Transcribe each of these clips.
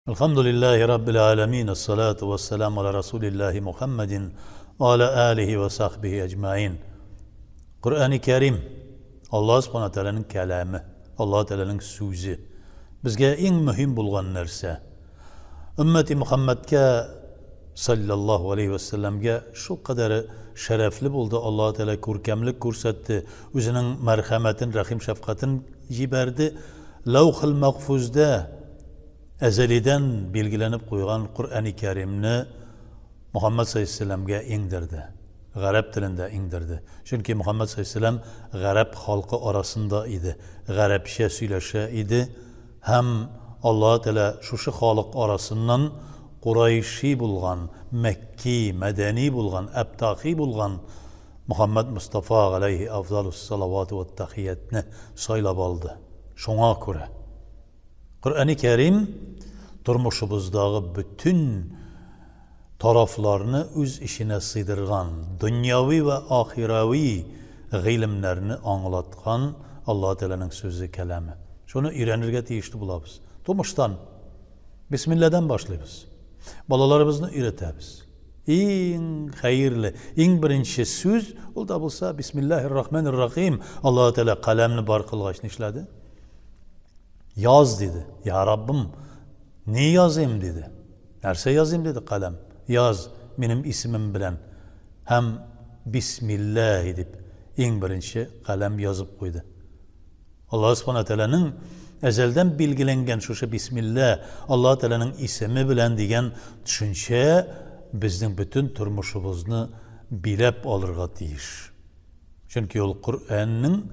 Elhamdülillahi Rabbil alemin. Esselatu vesselamu ala Resulillahi Muhammedin ve ala alihi ve sahbihi ecmain. Kur'an-ı Kerim Allah subhanahu wa ta'lanın kelamı, Allah ta'lanın sözü. Bizge en mühim bulgan nerse. Ümmeti Muhammed'e sallallahu aleyhi ve sellem'e şu kadar şerefli buldu. Allah Teala kurkemlik kursattı. Özünün merhametin, rahim şefkatin jiberdi. Levh-ül Mahfuz'da ezeliden bilgilenip koyulan Kur'an-ı Kerim'ni Muhammed sallallahu aleyhi ve sellem'e indirdi. Garip dilinde indirdi. Çünkü Muhammed sallallahu aleyhi ve sellem garip halkı arasında idi. Garipçe söyleşe idi. Hem Allah Teala şu halk arasından Kureyşi bulgan, Mekki, Medeni bulgan, Ebtahi bulgan Muhammed Mustafa aleyhi afdalus salavatu ve tahiyyatni saylab aldı. Şuna göre Kur'an-ı Kerim turmuşumuzdağı bütün taraflarını öz işine sığdırgan, dünyavi ve ahiravi ilimlerini anlatkan Allah Teala'nın sözü kelamı. Şunu öğrenirge tiyişli bulabız. Tomuştan Bismillah'dan başlayız. Balalarımızı öğretemiz. En hayırlı, en birinci söz o da bulsa Bismillahirrahmanirrahim. Allah Teala kalemini bar kılgaçını işledi. Yaz dedi. Ya Rabbim ne yazayım dedi. Nerse yazayım dedi kalem. Yaz benim ismim bilen. Hem Bismillah edip en birinci kalem yazıp koydu. Allah subhanahu teala'nın ezelden bilgilengen şu Bismillah, Allah Teala'nın ismi bilen diyen düşünce bizden bütün turmuşumuzni bilep alırga deyiş. Çünkü o Kur'an'ın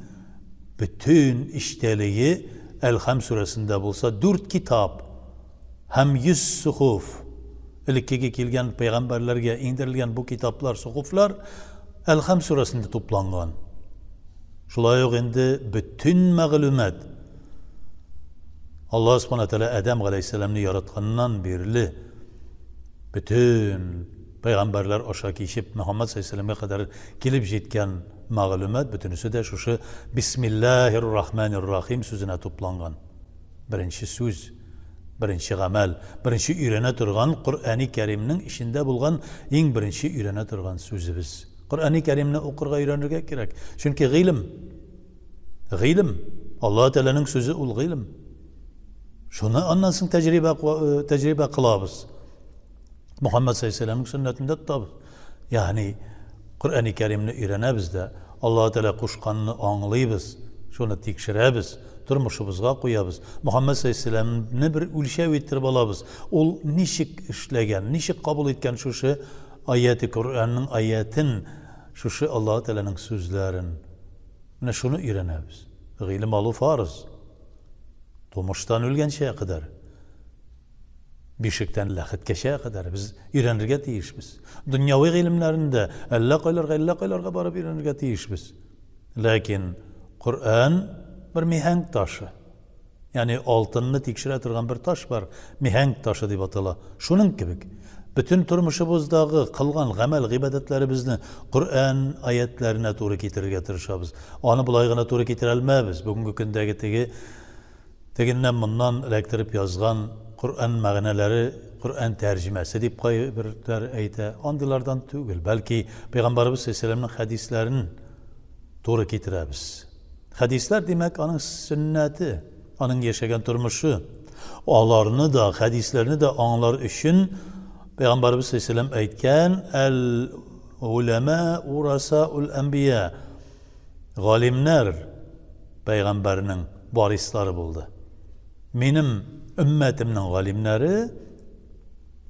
bütün işteliği Elham suresinde bulsa 4 kitap hem 100 suhuf ilkigi kelgen peygamberlerge indirilgen bu kitaplar, suhuflar Elham suresinde toplangan. Şulay yok endi bütün mağlumat Allah subhanahu teala Adem aleyhisselam'ını yaratkandan birli bütün peygamberler aşağı kişip Muhammed sallallahu aleyhi ve sellem'e kadar gelip jetken mağlumat bütünüsü de şu Bismillahirrahmanirrahim sözüne toplangan. Birinci söz, birinci amel, birinci öğrene turgan Kur'an-ı Kerim'nin içinde bulgan en birinci öğrene turgan sözümüz. Kur'an-ı Kerim'ni okurga öğrenirge gerek. Çünkü ilim, Allah Teala'nın sözü ol ilim. Şunu anlasın tecrübe kılabız. Muhammed sallallahu aleyhi ve sellem'in sünnetinde tutabız. Yani Kur'an-ı Kerim'ni öğrenemiz de Allah Teala kuşkanını anlayız. Şunu tekşiremiz. Turmuşumuzga koyabız. Muhammed sallallahu aleyhi ve sellem'ni bir ülşev ettirip alabız. Ol nişik işlegen, nişik kabul etken şu ayeti Kur'an'ın ayetin şu Allah Teala'nın sözlerin. Ne şunu öğrenemiz. İlim alı farz. Doğmuştan ölgen şeye kadar. Bişikten lahit şeye kadar biz öğrenirge tiyişmiz. Dünyavi ilimlerinde elle koylarga barıp öğrenirge tiyişmiz. Lakin Kur'an bir mihenk taşı. Yani altınını tekşire turgan bir taş var. Mihenk taşı deyip atıla. Şunun gibi. Bütün turmuşumuzdağı kılgan gamel ibadetlerimizni Kur'an ayetlerine doğru getirirge tırışabız. Onu bulaygına doğru getirelmemiz. Bugünkü gündeki teginden bundan elektirip yazgan Kur'an mağneleri, Kur'an tercümesi deyip kayıplar eyte. Andılardan tügül. Belki Peygamberimiz sallallahu aleyhi ve sellem'in hadislerini doğru getiririz. Hadisler demek onun sünneti, onun yaşayan durmuşu. Ağlarını da, hadislerini de anlar için Peygamberimiz sallallahu aleyhi ve sellem eytken el-ulema urasa'ul enbiya. Galimler Peygamberinin varisleri buldu. Benim ümmetimnin galimleri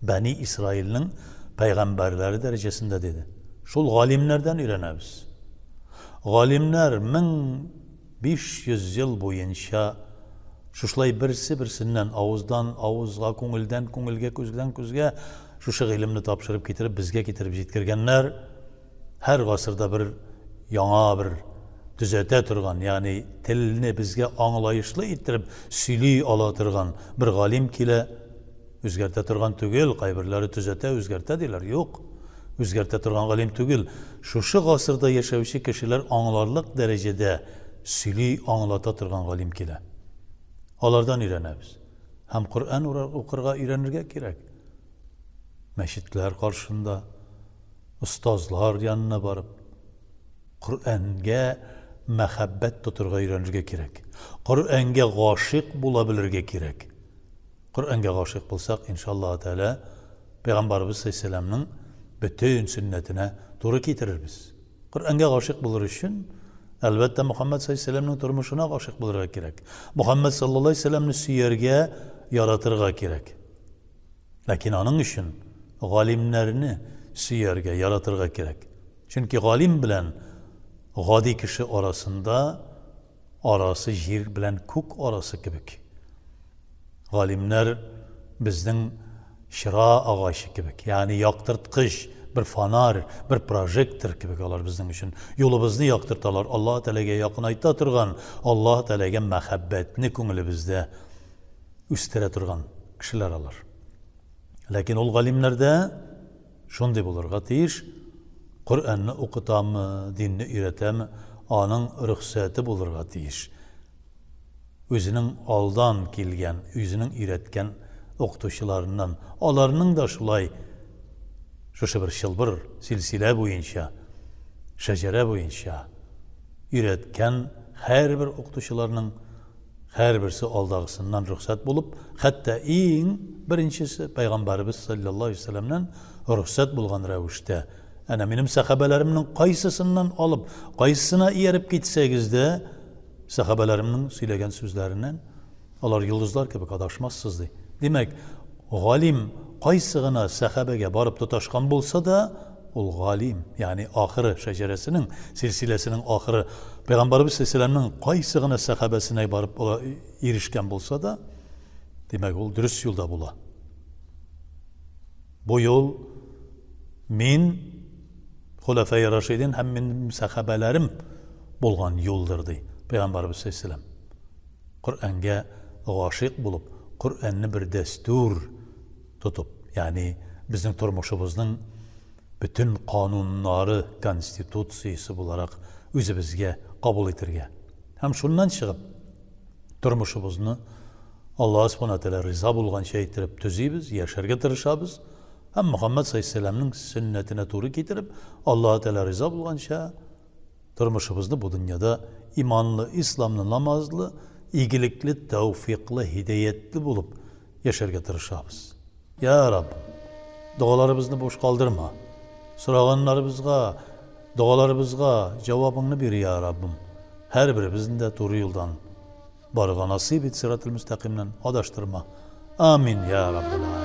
Bani İsrail'in peygamberleri derecesinde dedi. Şul galimlerden öğrenemiz. Galimler 1500 yıl boyunca şuşlay birisinden ağızdan ağızga, көңілден көңілге, көзгіден көзге şu ilimni tapşırıp getirip bizge getirip jetkirgenler her asırda bir yana bir düzete turgan, yani tilini bizge anlayışlı ettirip süli alatırgan bir galim kile özgerte turgan tügül, kaybırları düzete özgerte diler. Yok. Özgerte turgan galim tügül. Şu asırda yaşayışı kişiler anlarlık derecede süli anlata turgan galim kile. Onlardan öğrenemiz. hem Kur'an okurga öğrenirge gerek. Meşitler karşında, ustazlar yanına barıp, Kur'an'ga mehabbet tuturga öğrenirge gerek. Kur'an'ga gâşık bulabilirge gerek. Kur'an'ga gâşık bulsak inşallah Teala Peygamberimiz Aleyhisselam'ın bütün sünnetine doğru getirir biz. Kur'an'ga gâşık bulur için elbette Muhammed Aleyhisselam'ın turmuşuna gâşık bulurga gerek. Muhammed sallallahu aleyhi ve sellem'ni süyerge yaratırga gerek. Lakin onun için galimlerini süyerge yaratırga gerek. Çünkü galim bilen gadi kişi arasında arası yer bilen kuk arası kibik. Galimler bizden şıra ağaçı kibik. Yani yaktırtkış, bir fanar, bir projektör kibik olar bizden için. Yolumuzni yaktırtalar. Allah Teala'ga yakınayta turgan, Allah Teala'ga mehabbetini ko'ngli bizde üstire turgan kişiler alır. Lakin ol galimlerde şunday bulurga tiyiş, Kur'an'ı okutamı, dinni öğretemi, anın ruhsatı bulurga tiyiş. Özünün aldan kelgen, özünün öğretken okutuşlarından, alarının da şulay, şu bir şılbır, silsile boyunca, şecere boyunca, öğretken her bir okutuşlarının her birisi aldağısından ruhsat bulup, hatta en birincisi Peygamberimiz sallallahu aleyhi ve sellem'den ruhsat bulgan revişte. Yani benim sahabelerimden kaysısından alıp, kaysısına iyerip gitsegizde, sahabelerimden söylegen sözlerinden, onlar yıldızlar gibi kadaşmazsızdı. Demek, galim kaysığına sahabege barıp tutaşkan bulsa da, ol galim, yani ahırı şeceresinin, silsilesinin ahırı, Peygamberimiz Aleyhisselam'ın kaysığına sahabesine barıp erişken bulsa da, demek ol dürüst yolda bula. Bu yol, min Hulefai Raşidin hem benim sahabelerim bulgan yoldurdu Peygamberimiz Aleyhisselam. Kur'an'ga gâşık bulup, Kur'an'ı bir destur tutup, yani bizim turmuşumuzun bütün kanunları, konstitutsiyası olarak özümüzge kabul etirge. Hem şundan çıkıp, turmuşumuzni Allah subhanahu teala rıza bulgan şey etirip tüzüybiz, yaşarga tırışabız. Hem Muhammed Aleyhisselam'ın sünnetine doğru getirip Allah Teala rıza bulgan şey turmuşumuzni bu dünyada imanlı, İslamlı, namazlı, iyilikli, tevfikli, hidayetli bulup yaşarga tırışabız. Ya Rabbim, dualarımızı boş kaldırma. Sorağanlarımızga, dualarımızga cevabını bir ya Rabbim. Her birimizin de doğru yoldan barıga nasip et, sırat-ı müstakimden adaştırma. Amin ya Rabbim.